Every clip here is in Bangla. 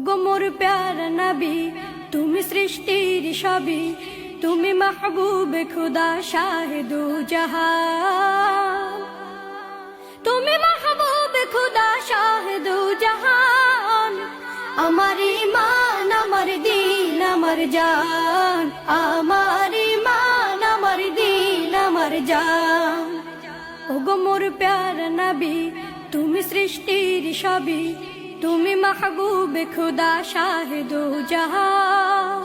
ওগো মোর প্যারা নবী, তুমি সৃষ্টির সবই, তুমি মাহবুবে খুদা শাহিদু জাহান, তুমি মাহবুবে খুদা শাহিদু জাহান। আমার ঈমান, আমার দিন, আমার জান, আমার ঈমান, আমার দিন, আমার জান। ওগো মোর প্যারা নবী, তুমি সৃষ্টির সবই, তুমি মাহবুবে খুদা শাহিদু জাহান,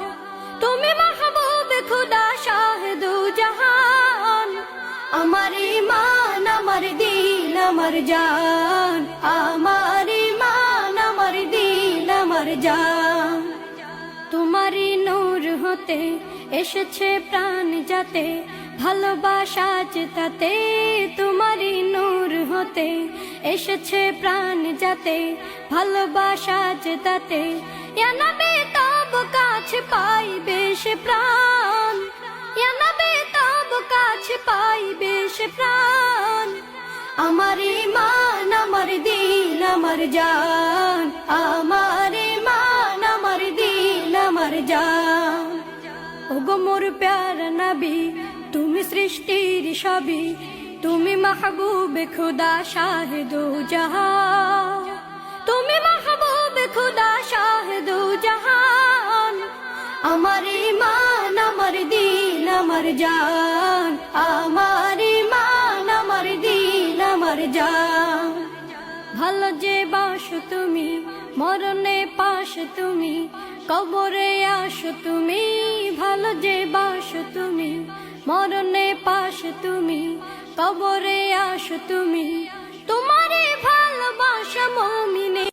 তুমি মাহবুবে খুদা শাহিদু জাহান। আমার ঈমান, আমার দিন, আমার জান, আমার ঈমান, আমার দিন, আমার জান। তোমারই নূর হতে এসেছে প্রাণ যাতে, ভালোবাসা তাতে। তোমারই নূর হতে এসেছে প্রাণ যাতে, ভালোবাসা তাতে। ইয়া নবী তব কাছে পাইবে সে প্রাণ, ইয়া নবী তব কাছে পাইবে সে প্রাণ। আমার ঈমান, আমার দিন, আমার জান, আমার ঈমান, আমার দিন, আমার জান। ওগো মোর প্যারা নবী, তুমি সৃষ্টির সবই, তুমি মাহবুবে খুদা শাহিদু জাহান, তুমি মাহবুবে খুদা শাহিদু জাহান। আমার ঈমান, আমার দিন, আমার জান, আমার ঈমান, আমার দিন, আমার জান। ভালো যে বাসো তুমি, মরণে পাশে তুমি, কবরে আসো তুমি। ভালো যে বাসো তুমি, মরণে পাশে তুমি, কবরে আসো তুমি। তোমারে ভালোবাসা মুমিনে